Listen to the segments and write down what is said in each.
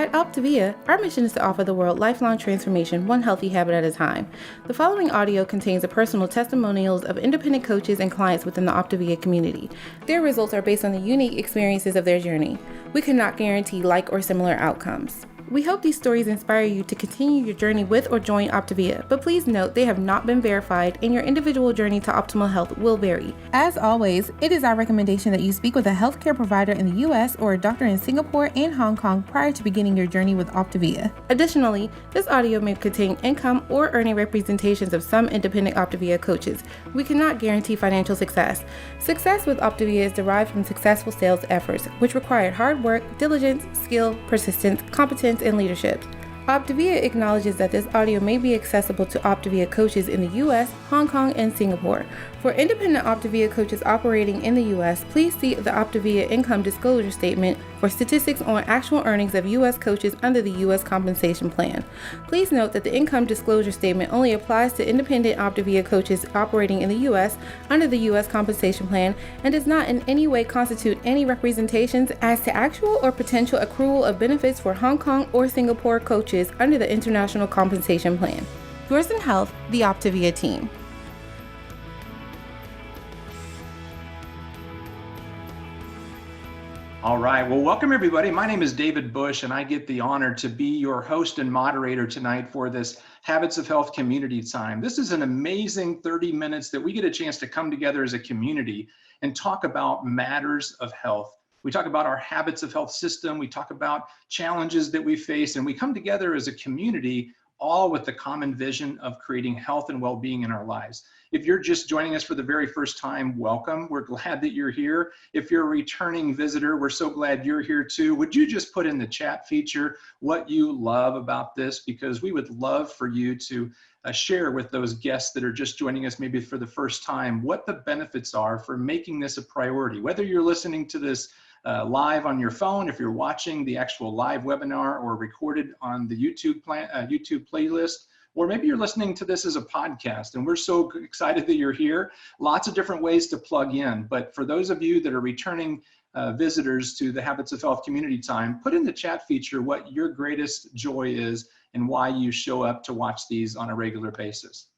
At Optavia, our mission is to offer the world lifelong transformation, one healthy habit at a time. The following audio contains the personal testimonials of independent coaches and clients within the Optavia community. Their results are based on the unique experiences of their journey. We cannot guarantee like or similar outcomes. We hope these stories inspire you to continue your journey with or join Optavia, but please note they have not been verified and your individual journey to optimal health will vary. As always, it is our recommendation that you speak with a healthcare provider in the US or a doctor in Singapore and Hong Kong prior to beginning your journey with Optavia. Additionally, this audio may contain income or earning representations of some independent Optavia coaches. We cannot guarantee financial success. Success with Optavia is derived from successful sales efforts, which require hard work, diligence, skill, persistence, competence, and leadership. Optavia acknowledges that this audio may be accessible to Optavia coaches in the US, Hong Kong, and Singapore. For independent Optavia coaches operating in the US, please see the Optavia Income Disclosure Statement for statistics on actual earnings of US coaches under the US Compensation Plan. Please note that the Income Disclosure Statement only applies to independent Optavia coaches operating in the US under the US Compensation Plan and does not in any way constitute any representations as to actual or potential accrual of benefits for Hong Kong or Singapore coaches under the International Compensation Plan. Yours in Health, the Optavia team. All right, well, welcome everybody. My name is David Bush and I get the honor to be your host and moderator tonight for this Habits of Health community time. This is an amazing 30 minutes that we get a chance to come together as a community and talk about matters of health. We talk about our Habits of Health system, we talk about challenges that we face, and we come together as a community all with the common vision of creating health and well-being in our lives. If you're just joining us for the very first time, welcome. We're glad that you're here. If you're a returning visitor, we're so glad you're here too. Would you just put in the chat feature what you love about this? Because we would love for you to share with those guests that are just joining us maybe for the first time what the benefits are for making this a priority. Whether you're listening to this live on your phone, if you're watching the actual live webinar or recorded on the YouTube playlist, or maybe you're listening to this as a podcast, and we're so excited that you're here. Lots of different ways to plug in, but for those of you that are returning visitors to the Habits of Health community time, put in the chat feature what your greatest joy is and why you show up to watch these on a regular basis.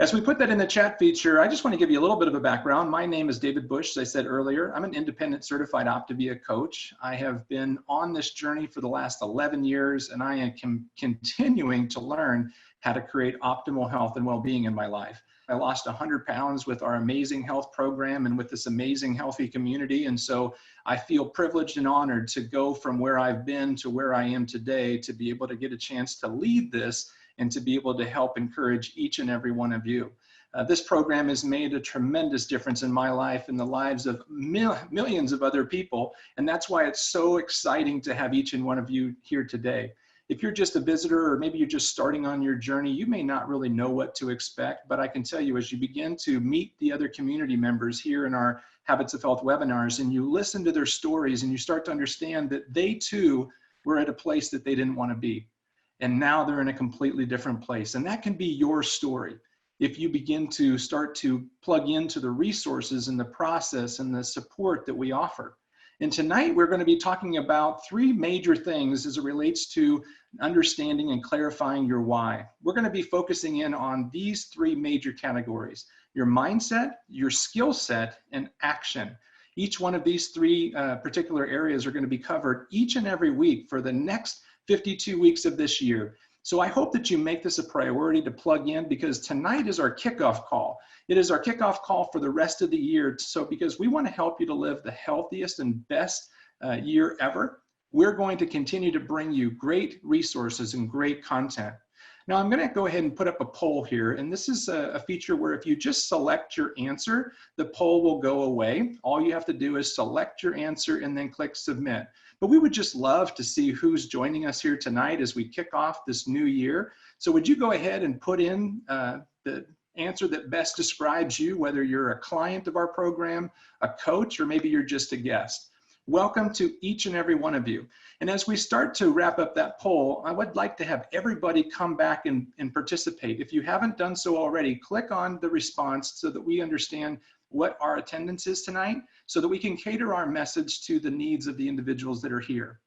As we put that in the chat feature, I just want to give you a little bit of a background. My name is David Bush, as I said earlier. I'm an independent certified Optavia coach. I have been on this journey for the last 11 years, and I am continuing to learn how to create optimal health and well-being in my life. I lost 100 pounds with our amazing health program and with this amazing healthy community. And so I feel privileged and honored to go from where I've been to where I am today to be able to get a chance to lead this and to be able to help encourage each and every one of you. This program has made a tremendous difference in my life and the lives of millions of other people. And that's why it's so exciting to have each and one of you here today. If you're just a visitor or maybe you're just starting on your journey, you may not really know what to expect, but I can tell you as you begin to meet the other community members here in our Habits of Health webinars and you listen to their stories and you start to understand that they too were at a place that they didn't want to be. And now they're in a completely different place. And that can be your story. If you begin to start to plug into the resources and the process and the support that we offer. And tonight we're going to be talking about three major things as it relates to understanding and clarifying your why. We're going to be focusing in on these three major categories: your mindset, your skill set, and action. Each one of these three particular areas are going to be covered each and every week for the next 52 weeks of this year. So I hope that you make this a priority to plug in, because tonight is our kickoff call. It is our kickoff call for the rest of the year. So because we want to help you to live the healthiest and best year ever, we're going to continue to bring you great resources and great content. Now I'm going to go ahead and put up a poll here, and this is a feature where if you just select your answer, the poll will go away. All you have to do is select your answer and then click submit. But we would just love to see who's joining us here tonight as we kick off this new year. So would you go ahead and put in the answer that best describes you, whether you're a client of our program, a coach, or maybe you're just a guest. Welcome to each and every one of you. And as we start to wrap up that poll, I would like to have everybody come back and participate. If you haven't done so already, click on the response so that we understand what our attendance is tonight, so that we can cater our message to the needs of the individuals that are here.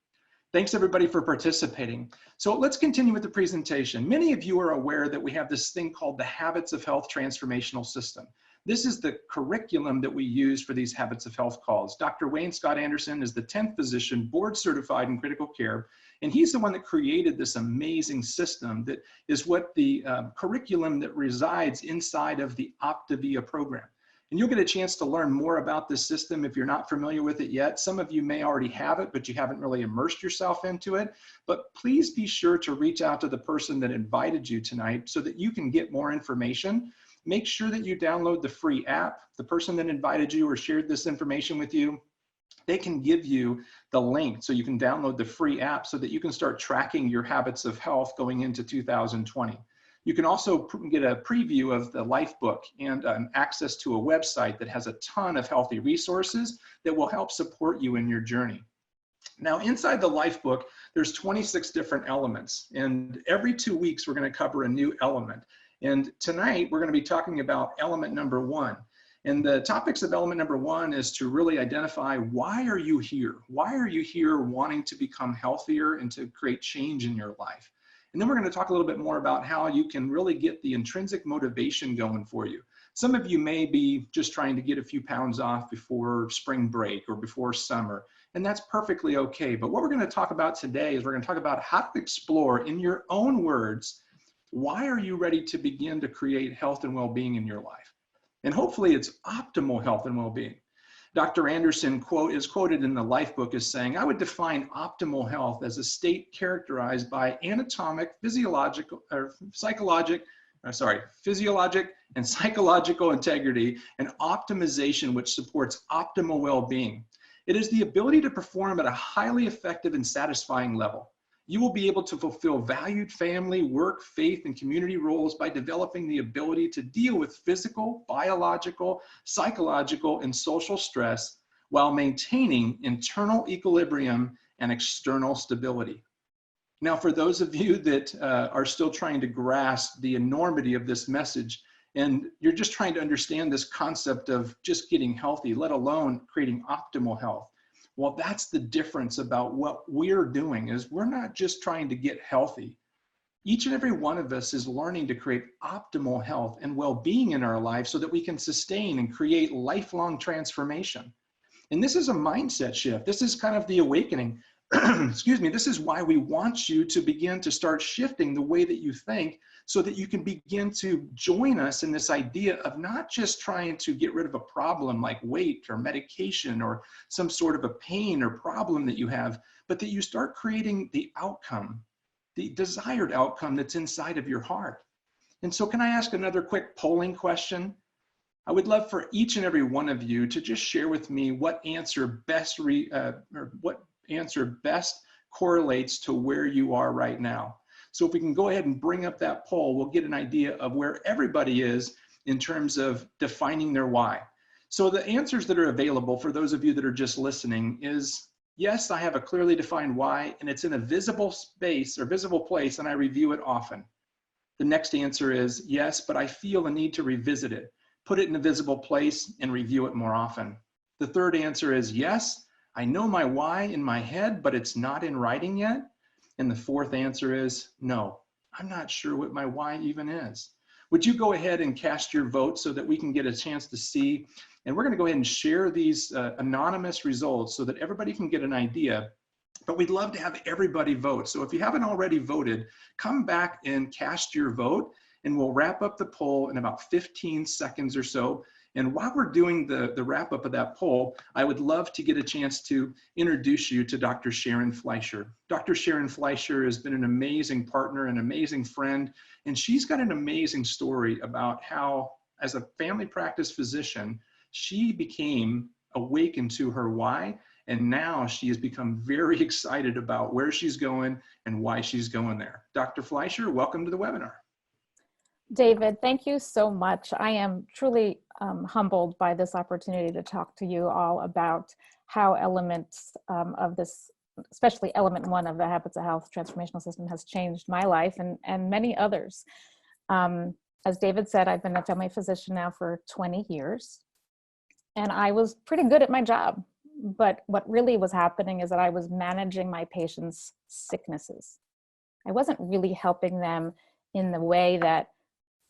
Thanks everybody for participating. So let's continue with the presentation. Many of you are aware that we have this thing called the Habits of Health Transformational System. This is the curriculum that we use for these Habits of Health calls. Dr. Wayne Scott Anderson is the 10th physician, board certified in critical care, and he's the one that created this amazing system that is what the curriculum that resides inside of the Optavia program. And you'll get a chance to learn more about this system if you're not familiar with it yet. Some of you may already have it, but you haven't really immersed yourself into it. But please be sure to reach out to the person that invited you tonight so that you can get more information. Make sure that you download the free app. The person that invited you or shared this information with you, they can give you the link so you can download the free app so that you can start tracking your habits of health going into 2020. You can also get a preview of the Life Book and access to a website that has a ton of healthy resources that will help support you in your journey. Now, inside the Life Book, there's 26 different elements, and every 2 weeks we're going to cover a new element. And tonight we're going to be talking about element number 1. And the topics of element number 1 is to really identify, why are you here? Why are you here wanting to become healthier and to create change in your life? And then we're going to talk a little bit more about how you can really get the intrinsic motivation going for you. Some of you may be just trying to get a few pounds off before spring break or before summer, and that's perfectly okay. But what we're going to talk about today is we're going to talk about how to explore, in your own words, why are you ready to begin to create health and well-being in your life? And hopefully it's optimal health and well-being. Dr. Anderson is quoted in the Life Book as saying, I would define optimal health as a state characterized by physiologic and psychological integrity and optimization which supports optimal well-being. It is the ability to perform at a highly effective and satisfying level. You will be able to fulfill valued family, work, faith, and community roles by developing the ability to deal with physical, biological, psychological, and social stress while maintaining internal equilibrium and external stability. Now, for those of you that are still trying to grasp the enormity of this message, and you're just trying to understand this concept of just getting healthy, let alone creating optimal health, well, that's the difference about what we're doing, is we're not just trying to get healthy. Each and every one of us is learning to create optimal health and well-being in our life so that we can sustain and create lifelong transformation. And this is a mindset shift. This is kind of the awakening. Excuse me. This is why we want you to begin to start shifting the way that you think so that you can begin to join us in this idea of not just trying to get rid of a problem like weight or medication or some sort of a pain or problem that you have, but that you start creating the outcome, the desired outcome that's inside of your heart. And so can I ask another quick polling question? I would love for each and every one of you to just share with me what answer best correlates to where you are right now. So if we can go ahead and bring up that poll, we'll get an idea of where everybody is in terms of defining their why. So the answers that are available for those of you that are just listening is, yes, I have a clearly defined why, and it's in a visible space or visible place, and I review it often. The next answer is, yes, but I feel a need to revisit it, put it in a visible place, and review it more often. The third answer is, yes, I know my why in my head, but it's not in writing yet. And the fourth answer is, no, I'm not sure what my why even is. Would you go ahead and cast your vote so that we can get a chance to see? And we're going to go ahead and share these anonymous results so that everybody can get an idea. But we'd love to have everybody vote. So if you haven't already voted, come back and cast your vote, and we'll wrap up the poll in about 15 seconds or so. And while we're doing the wrap up of that poll, I would love to get a chance to introduce you to Dr. Sharon Fleisher. Dr. Sharon Fleisher has been an amazing partner, an amazing friend, and she's got an amazing story about how, as a family practice physician, she became awakened to her why, and now she has become very excited about where she's going and why she's going there. Dr. Fleisher, welcome to the webinar. David, thank you so much. I am truly humbled by this opportunity to talk to you all about how elements of this, especially element 1 of the Habits of Health Transformational System, has changed my life and many others. As David said, I've been a family physician now for 20 years, and I was pretty good at my job. But what really was happening is that I was managing my patients' sicknesses. I wasn't really helping them in the way that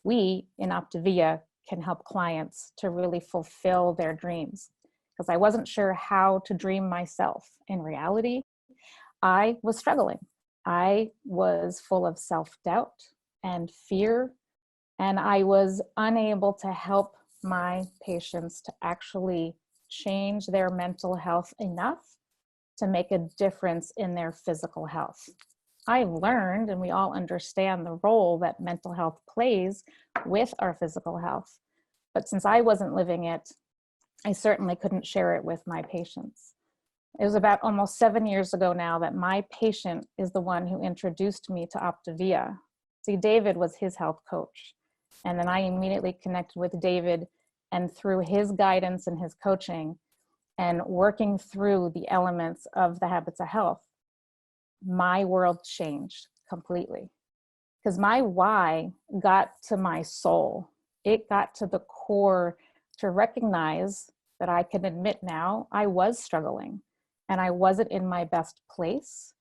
we in Optavia can help clients to really fulfill their dreams, because I wasn't sure how to dream myself. In reality, I was struggling. I was full of self-doubt and fear, and I was unable to help my patients to actually change their mental health enough to make a difference in their physical health. I learned, and we all understand the role that mental health plays with our physical health. But since I wasn't living it, I certainly couldn't share it with my patients. It was about almost 7 years ago now that my patient is the one who introduced me to Optavia. See, David was his health coach. And then I immediately connected with David, and through his guidance and his coaching and working through the elements of the habits of health, my world changed completely. Because my why got to my soul. It got to the core to recognize that I can admit now I was struggling and I wasn't in my best place.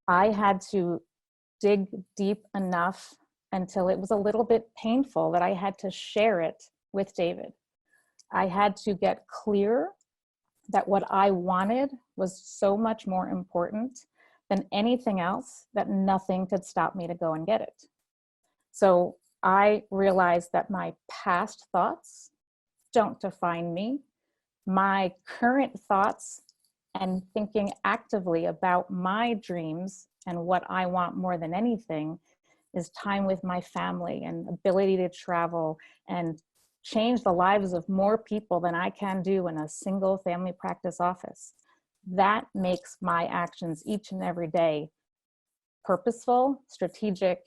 I had to dig deep enough until it was a little bit painful that I had to share it with David. I had to get clear that what I wanted was so much more important than anything else, that nothing could stop me to go and get it. So I realized that my past thoughts don't define me. My current thoughts and thinking actively about my dreams and what I want more than anything is time with my family and ability to travel and change the lives of more people than I can do in a single family practice office. That makes my actions each and every day purposeful, strategic,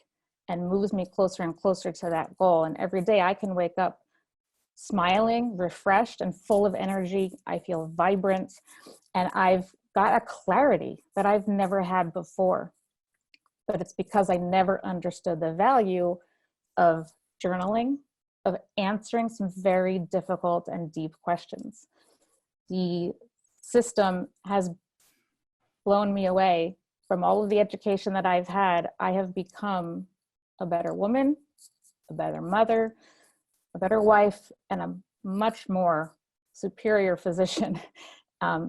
and moves me closer and closer to that goal. And every day I can wake up smiling, refreshed, and full of energy. I feel vibrant, and I've got a clarity that I've never had before. But it's because I never understood the value of journaling, of answering some very difficult and deep questions. The system has blown me away. From all of the education that I've had, I have become a better woman, a better mother, a better wife, and a much more superior physician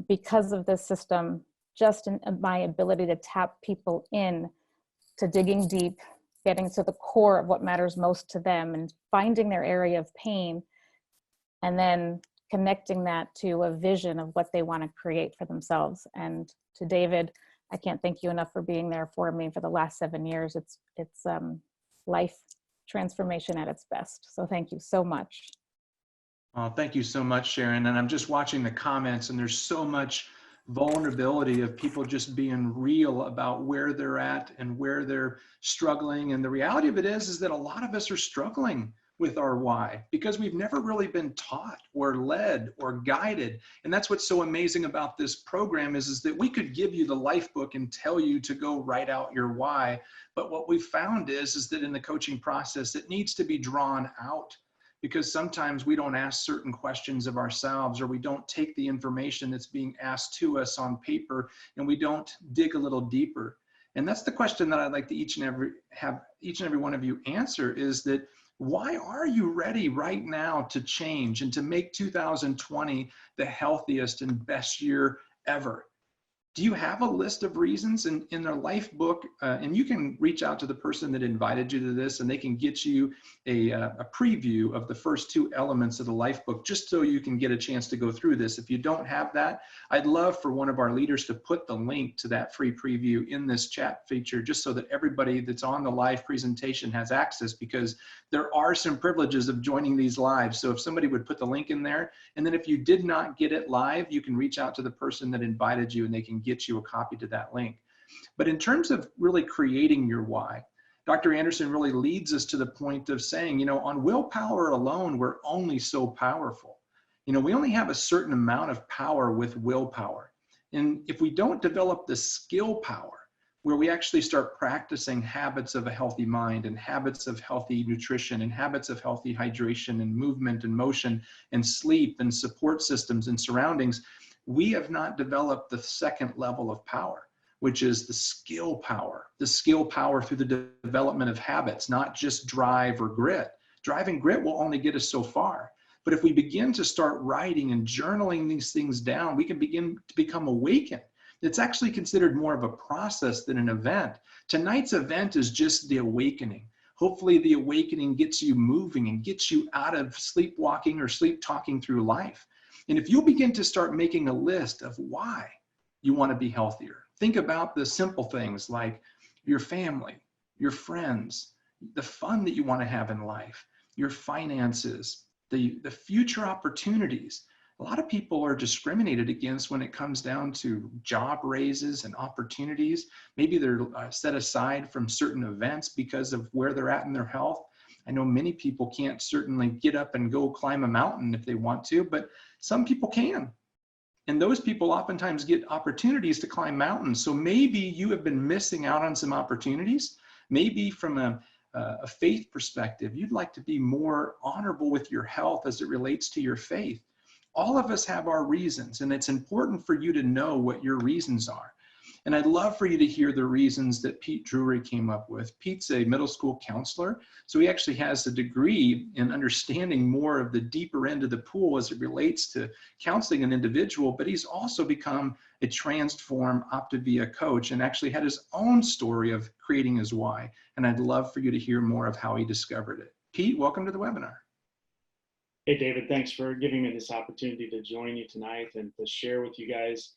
because of this system, just in my ability to tap people in to digging deep, getting to the core of what matters most to them and finding their area of pain, and then connecting that to a vision of what they want to create for themselves. And to David, I can't thank you enough for being there for me for the last 7 years. It's life transformation at its best. So thank you so much. Oh, thank you so much, Sharon. And I'm just watching the comments, and there's so much vulnerability of people just being real about where they're at and where they're struggling. And the reality of it is that a lot of us are struggling with our why because we've never really been taught or led or guided. And that's what's so amazing about this program is that we could give you the life book and tell you to go write out your why. But what we've found is that in the coaching process, it needs to be drawn out, because sometimes we don't ask certain questions of ourselves, or we don't take the information that's being asked to us on paper and we don't dig a little deeper. And that's the question that I'd like to each and every one of you answer, is that why are you ready right now to change and to make 2020 the healthiest and best year ever? Do you have a list of reasons in their life book? And you can reach out to the person that invited you to this, and they can get you a preview of the first 2 elements of the life book, just so you can get a chance to go through this. If you don't have that, I'd love for one of our leaders to put the link to that free preview in this chat feature, just so that everybody that's on the live presentation has access, because there are some privileges of joining these lives. So if somebody would put the link in there, and then if you did not get it live, you can reach out to the person that invited you and they can get you a copy to that link. But in terms of really creating your why, Dr. Anderson really leads us to the point of saying, you know, on willpower alone, we're only so powerful. You know, we only have a certain amount of power with willpower. And if we don't develop the skill power, where we actually start practicing habits of a healthy mind and habits of healthy nutrition and habits of healthy hydration and movement and motion and sleep and support systems and surroundings, we have not developed the second level of power, which is the skill power through the development of habits, not just drive or grit. Drive and grit will only get us so far. But if we begin to start writing and journaling these things down, we can begin to become awakened. It's actually considered more of a process than an event. Tonight's event is just the awakening. Hopefully the awakening gets you moving and gets you out of sleepwalking or sleep talking through life. And if you begin to start making a list of why you want to be healthier, think about the simple things like your family, your friends, the fun that you want to have in life, your finances, the future opportunities. A lot of people are discriminated against when it comes down to job raises and opportunities. Maybe they're set aside from certain events because of where they're at in their health. I know many people can't certainly get up and go climb a mountain if they want to, but some people can. And those people oftentimes get opportunities to climb mountains. So maybe you have been missing out on some opportunities. Maybe from a faith perspective, you'd like to be more honorable with your health as it relates to your faith. All of us have our reasons, and it's important for you to know what your reasons are. And I'd love for you to hear the reasons that Pete Drury came up with. Pete's a middle school counselor, so he actually has a degree in understanding more of the deeper end of the pool as it relates to counseling an individual, but he's also become a transformed Optavia coach and actually had his own story of creating his why. And I'd love for you to hear more of how he discovered it. Pete, welcome to the webinar. Hey, David, thanks for giving me this opportunity to join you tonight and to share with you guys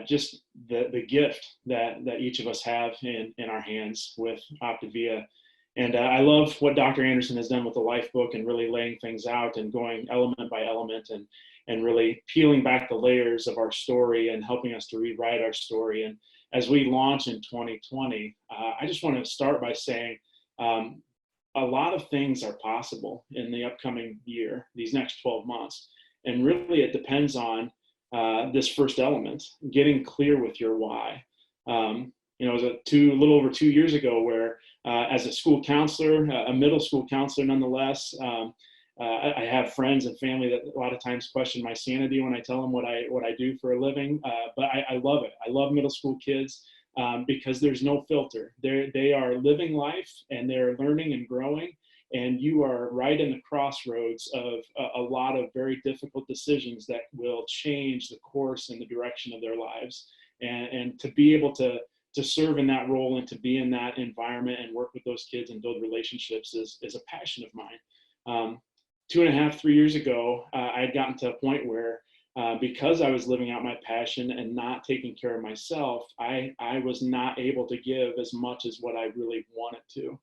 just the gift that each of us have in our hands with Optavia. And I love what Dr. Anderson has done with the Life book and really laying things out and going element by element and really peeling back the layers of our story and helping us to rewrite our story. And as we launch in 2020, I just want to start by saying a lot of things are possible in the upcoming year, these next 12 months. And really it depends on this first element, getting clear with your why. It was a little over 2 years ago where as a school counselor, a middle school counselor nonetheless, I have friends and family that a lot of times question my sanity when I tell them what I do for a living, but I love it. I love middle school kids because there's no filter. They are living life and they're learning and growing, and you are right in the crossroads of a lot of very difficult decisions that will change the course and the direction of their lives. And to be able to serve in that role and to be in that environment and work with those kids and build relationships is a passion of mine. 2.5, 3 years ago, I had gotten to a point where because I was living out my passion and not taking care of myself, I was not able to give as much as what I really wanted to.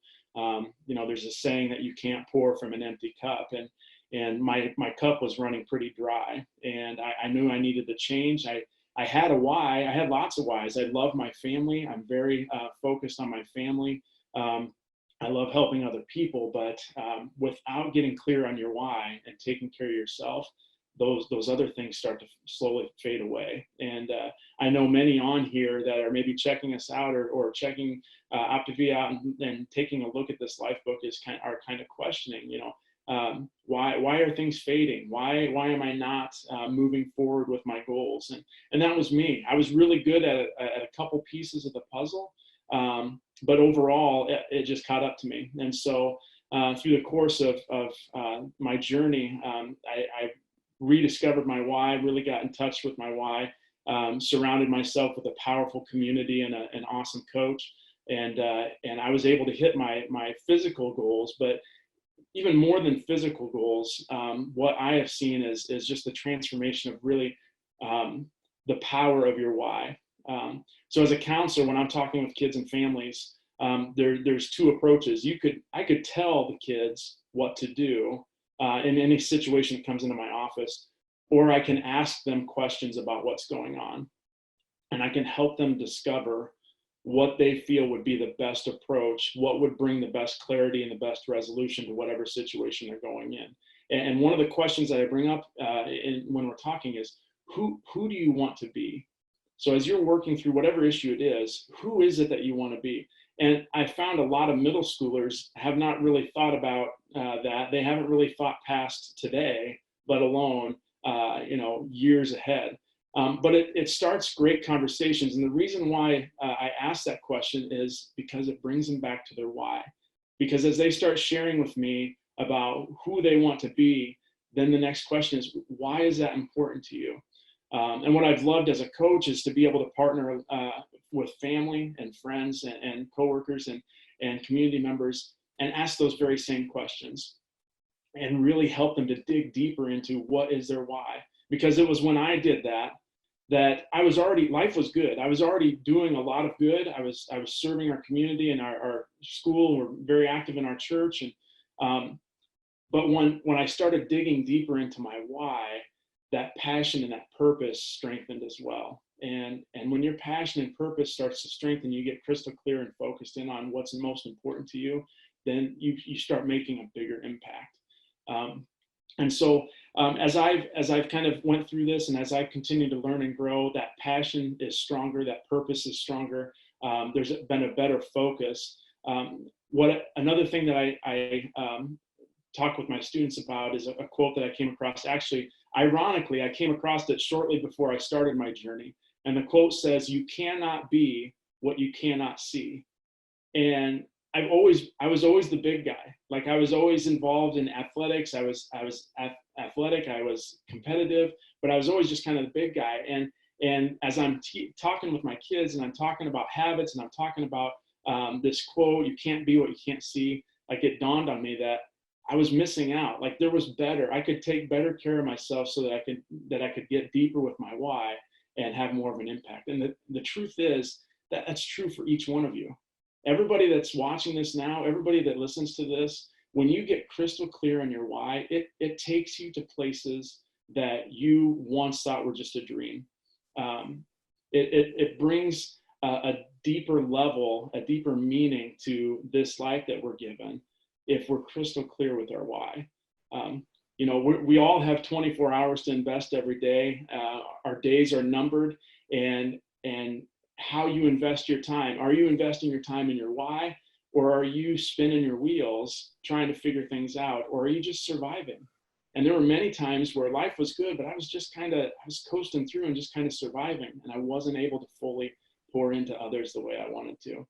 There's a saying that you can't pour from an empty cup, and my cup was running pretty dry, and I knew I needed to change. I had a why. I had lots of whys. I love my family. I'm very focused on my family. I love helping other people, but without getting clear on your why and taking care of yourself, those other things start to slowly fade away. And I know many on here that are maybe checking us out or checking Optavia out and taking a look at this life book are kind of questioning, why are things fading? Why am I not moving forward with my goals? And that was me. I was really good at a couple pieces of the puzzle, but overall it just caught up to me. And so through the course of my journey, I rediscovered my why, really got in touch with my why, surrounded myself with a powerful community and an awesome coach. And I was able to hit my physical goals, but even more than physical goals, what I have seen is just the transformation of really the power of your why. So as a counselor, when I'm talking with kids and families, there's two approaches. I could tell the kids what to do in any situation that comes into my office, or I can ask them questions about what's going on, and I can help them discover what they feel would be the best approach, what would bring the best clarity and the best resolution to whatever situation they're going in. And one of the questions that I bring up when we're talking is, who do you want to be? So as you're working through whatever issue it is, who is it that you want to be? And I found a lot of middle schoolers have not really thought about that. They haven't really thought past today, let alone years ahead. But it starts great conversations. And the reason why I ask that question is because it brings them back to their why. Because as they start sharing with me about who they want to be, then the next question is, why is that important to you? And what I've loved as a coach is to be able to partner with family and friends and coworkers and community members and ask those very same questions and really help them to dig deeper into what is their why. Because it was when I did that I was already, life was good. I was already doing a lot of good. I was serving our community and our school. We're very active in our church. And but when I started digging deeper into my why, that passion and that purpose strengthened as well. And when your passion and purpose starts to strengthen, you get crystal clear and focused in on what's most important to you, then you start making a bigger impact. And so as I've kind of went through this, and as I continue to learn and grow, that passion is stronger, that purpose is stronger. There's been a better focus. Another thing that I talk with my students about is a quote that I came across. Actually, ironically, I came across it shortly before I started my journey. And the quote says, "You cannot be what you cannot see." And I was always the big guy. Like, I was always involved in athletics. I was athletic. I was competitive, but I was always just kind of the big guy. And as I'm talking with my kids, and I'm talking about habits, and I'm talking about this quote, "You can't be what you can't see," like, it dawned on me that I was missing out. Like, there was better. I could take better care of myself so that I could get deeper with my why and have more of an impact. And the truth is that that's true for each one of you. Everybody that's watching this now, everybody that listens to this, when you get crystal clear on your why, it takes you to places that you once thought were just a dream. It brings a deeper level, a deeper meaning to this life that we're given if we're crystal clear with our why. We all have 24 hours to invest every day. Our days are numbered, and how you invest your time. Are you investing your time in your why, or are you spinning your wheels trying to figure things out, or are you just surviving? And there were many times where life was good, but I was coasting through and just kind of surviving, and I wasn't able to fully pour into others the way I wanted to.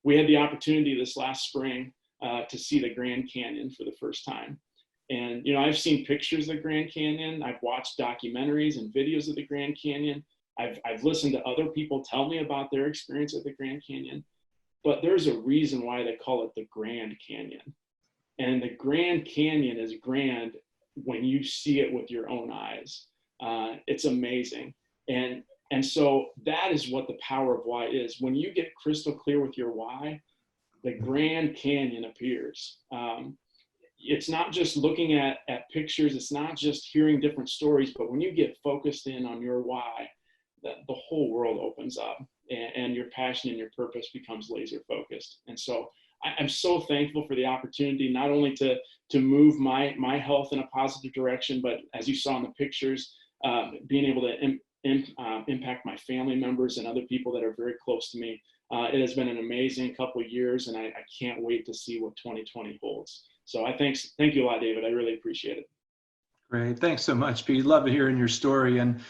We had the opportunity this last spring to see the Grand Canyon for the first time. And, I've seen pictures of the Grand Canyon. I've watched documentaries and videos of the Grand Canyon. I've listened to other people tell me about their experience at the Grand Canyon, but there's a reason why they call it the Grand Canyon. And the Grand Canyon is grand when you see it with your own eyes. It's amazing. And so that is what the power of why is. When you get crystal clear with your why, the Grand Canyon appears. It's not just looking at pictures. It's not just hearing different stories, but when you get focused in on your why, the whole world opens up, and your passion and your purpose becomes laser focused. And so I'm so thankful for the opportunity, not only to move my health in a positive direction, but as you saw in the pictures, being able to impact my family members and other people that are very close to me. It has been an amazing couple of years, and I can't wait to see what 2020 holds. So thank you a lot, David. I really appreciate it. Great. Thanks so much, Pete. Love hearing your story. And,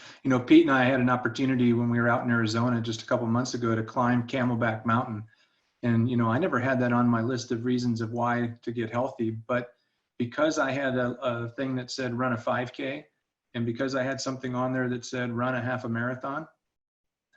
Pete and I had an opportunity when we were out in Arizona just a couple of months ago to climb Camelback Mountain. And, I never had that on my list of reasons of why to get healthy, but because I had a thing that said run a 5K, and because I had something on there that said run a half a marathon,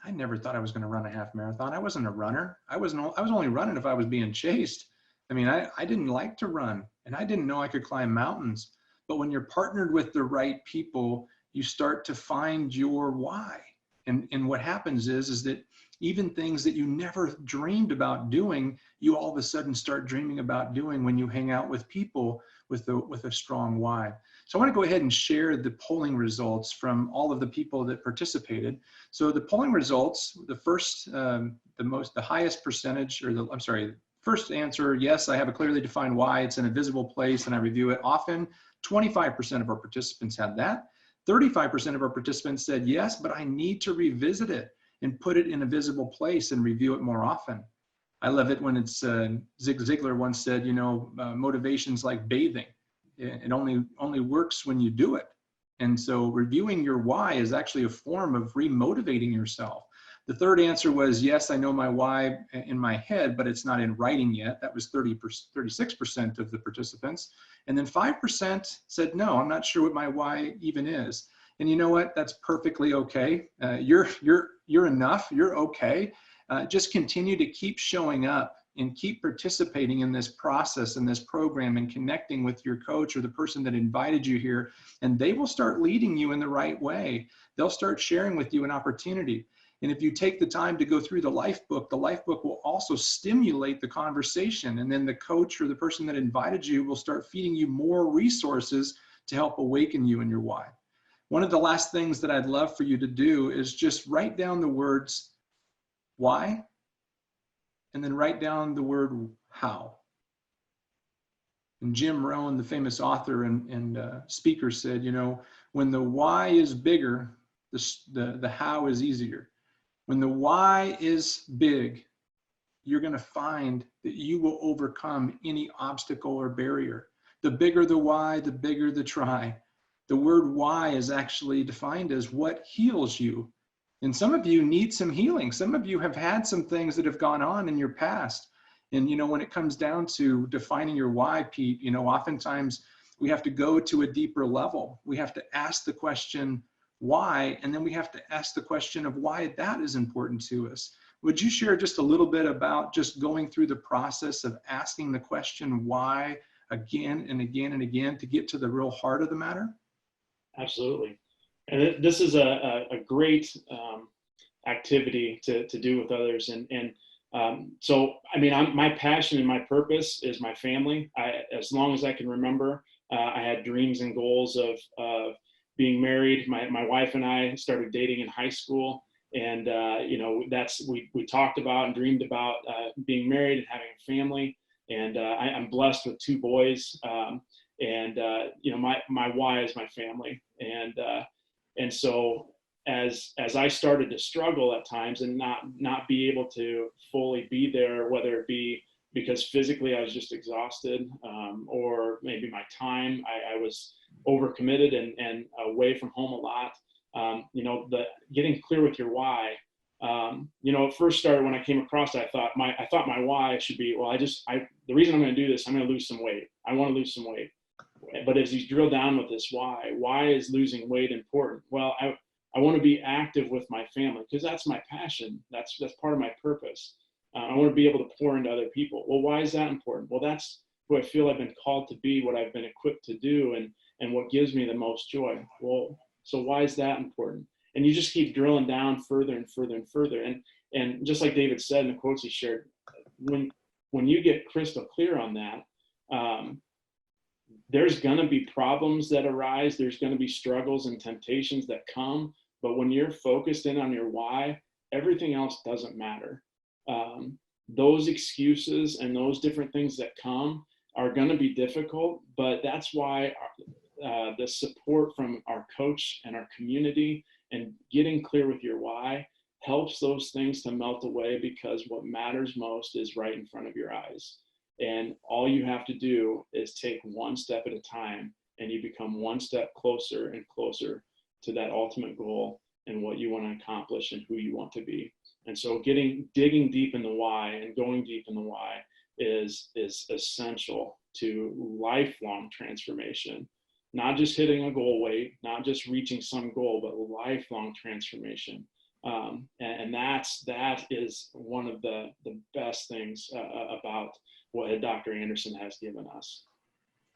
I never thought I was going to run a half marathon. I wasn't a runner. I was only running if I was being chased. I mean, I didn't like to run, and I didn't know I could climb mountains. But when you're partnered with the right people, you start to find your why. And what happens is that even things that you never dreamed about doing, you all of a sudden start dreaming about doing when you hang out with people with a strong why. So I want to go ahead and share the polling results from all of the people that participated. So the polling results, the highest percentage, first answer, yes, I have a clearly defined why. It's in a visible place and I review it often. 25% of our participants had that. 35% of our participants said, yes, but I need to revisit it and put it in a visible place and review it more often. I love it when it's, Zig Ziglar once said, motivation's like bathing. It only works when you do it. And so reviewing your why is actually a form of remotivating yourself. The third answer was, yes, I know my why in my head, but it's not in writing yet. That was 36% of the participants. And then 5% said, no, I'm not sure what my why even is. And you know what? That's perfectly okay. You're enough. You're okay. Just continue to keep showing up and keep participating in this process, in this program, and connecting with your coach or the person that invited you here, and they will start leading you in the right way. They'll start sharing with you an opportunity. And if you take the time to go through the life book will also stimulate the conversation, and then the coach or the person that invited you will start feeding you more resources to help awaken you in your why. One of the last things that I'd love for you to do is just write down the words why, and then write down the word how. And Jim Rohn, the famous author and speaker, said, you know, when the why is bigger, the how is easier. When the why is big, you're going to find that you will overcome any obstacle or barrier. The bigger the why, the bigger the try. The word why is actually defined as what heals you. And some of you need some healing. Some of you have had some things that have gone on in your past. And, you know, when it comes down to defining your why, Pete, you know, oftentimes we have to go to a deeper level. We have to ask the question, why? And then we have to ask the question of why that is important to us. Would you share just a little bit about just going through the process of asking the question why again and again and again to get to the real heart of the matter? Absolutely. And this is a great activity to do with others. So, I mean, my passion and my purpose is my family. As long as I can remember, I had dreams and goals of being married. My wife and I started dating in high school. And, you know, we talked about and dreamed about being married and having a family. And I'm blessed with 2 boys. You know, my why is my family. And so as I started to struggle at times and not be able to fully be there, whether it be because physically I was just exhausted, or maybe my time, I was overcommitted and away from home a lot. You know, getting clear with your why. You know, it first started when I came across it. I thought my why should be, well, the reason I'm going to do this, I'm going to lose some weight. I want to lose some weight. But as you drill down with this why is losing weight important? Well, I want to be active with my family because that's my passion. That's part of my purpose. I want to be able to pour into other people. Well, why is that important? Well, that's who I feel I've been called to be, what I've been equipped to do, and what gives me the most joy. Well, so why is that important? And you just keep drilling down further and further and further. And just like David said in the quotes he shared, when you get crystal clear on that, there's going to be problems that arise. There's going to be struggles and temptations that come. But when you're focused in on your why, everything else doesn't matter. Those excuses and those different things that come are going to be difficult, but that's why the support from our coach and our community and getting clear with your why helps those things to melt away, because what matters most is right in front of your eyes. And all you have to do is take one step at a time, and you become one step closer and closer to that ultimate goal and what you want to accomplish and who you want to be. And so digging deep in the why and going deep in the why is essential to lifelong transformation. Not just hitting a goal weight, not just reaching some goal, but lifelong transformation. And that is one of the best things about what Dr. Anderson has given us.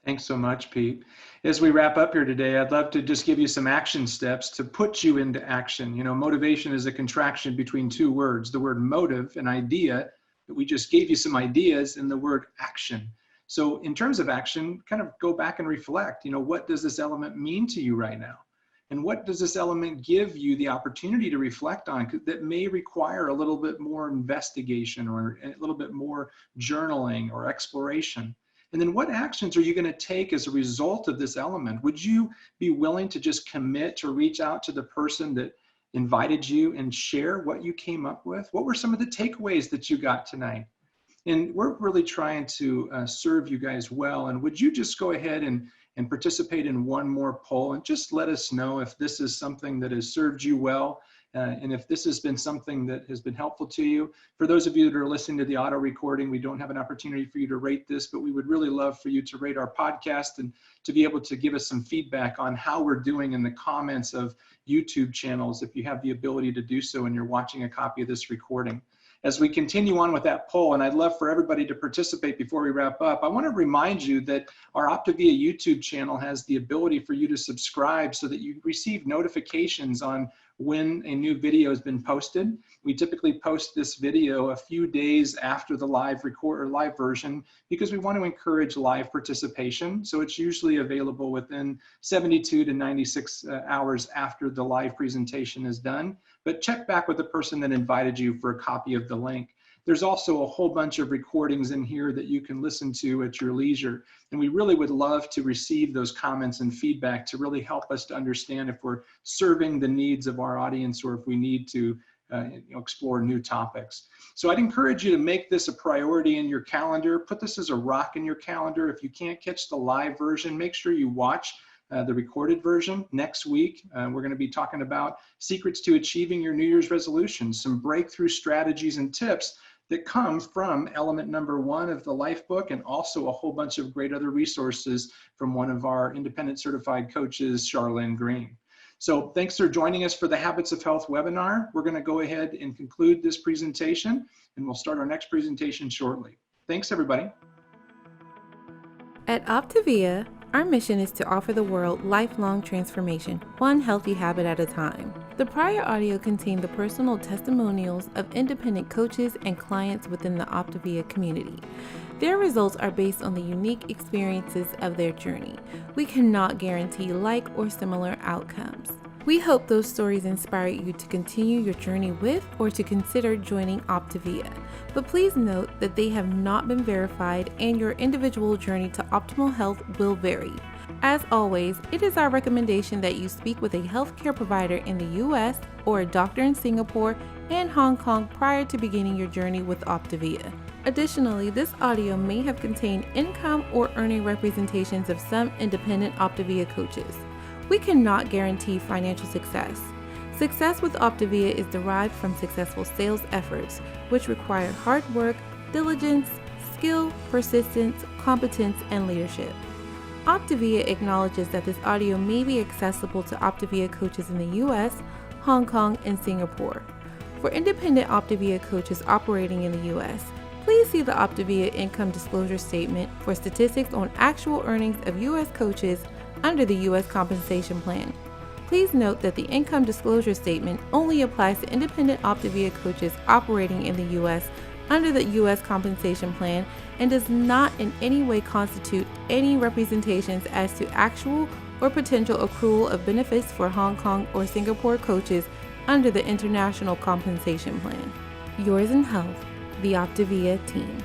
Thanks so much, Pete. As we wrap up here today, I'd love to just give you some action steps to put you into action. You know, motivation is a contraction between 2 words, the word motive, an idea, that we just gave you some ideas, and the word action. So in terms of action, kind of go back and reflect, you know, what does this element mean to you right now? And what does this element give you the opportunity to reflect on that may require a little bit more investigation or a little bit more journaling or exploration? And then what actions are you going to take as a result of this element? Would you be willing to just commit to reach out to the person that invited you and share what you came up with? What were some of the takeaways that you got tonight? And we're really trying to serve you guys well. And would you just go ahead and and participate in one more poll and just let us know if this is something that has served you well. And if this has been something that has been helpful to you. For those of you that are listening to the auto recording, we don't have an opportunity for you to rate this, but we would really love for you to rate our podcast and to be able to give us some feedback on how we're doing in the comments of YouTube channels, if you have the ability to do so and you're watching a copy of this recording. As we continue on with that poll, and I'd love for everybody to participate before we wrap up, I want to remind you that our Optavia YouTube channel has the ability for you to subscribe so that you receive notifications on when a new video has been posted. We typically post this video a few days after the live version because we want to encourage live participation. So it's usually available within 72 to 96 hours after the live presentation is done. But check back with the person that invited you for a copy of the link. There's also a whole bunch of recordings in here that you can listen to at your leisure. And we really would love to receive those comments and feedback to really help us to understand if we're serving the needs of our audience or if we need to explore new topics. So I'd encourage you to make this a priority in your calendar. Put this as a rock in your calendar. If you can't catch the live version, make sure you watch the recorded version. Next week, we're going to be talking about secrets to achieving your New Year's resolutions, some breakthrough strategies and tips that come from element number 1 of the Life Book, and also a whole bunch of great other resources from one of our independent certified coaches, Charlene Green. So thanks for joining us for the Habits of Health webinar. We're going to go ahead and conclude this presentation, and we'll start our next presentation shortly. Thanks, everybody. At Optavia, our mission is to offer the world lifelong transformation, one healthy habit at a time. The prior audio contained the personal testimonials of independent coaches and clients within the Optavia community. Their results are based on the unique experiences of their journey. We cannot guarantee like or similar outcomes. We hope those stories inspire you to continue your journey with or to consider joining Optavia. But please note that they have not been verified and your individual journey to optimal health will vary. As always, it is our recommendation that you speak with a healthcare provider in the US or a doctor in Singapore and Hong Kong prior to beginning your journey with Optavia. Additionally, this audio may have contained income or earning representations of some independent Optavia coaches. We cannot guarantee financial success. Success with Optavia is derived from successful sales efforts, which require hard work, diligence, skill, persistence, competence, and leadership. Optavia acknowledges that this audio may be accessible to Optavia coaches in the US, Hong Kong, and Singapore. For independent Optavia coaches operating in the US, please see the Optavia Income Disclosure Statement for statistics on actual earnings of US coaches under the U.S. Compensation Plan. Please note that the Income Disclosure Statement only applies to independent Optavia coaches operating in the U.S. under the U.S. Compensation Plan and does not in any way constitute any representations as to actual or potential accrual of benefits for Hong Kong or Singapore coaches under the International Compensation Plan. Yours in health, the Optavia team.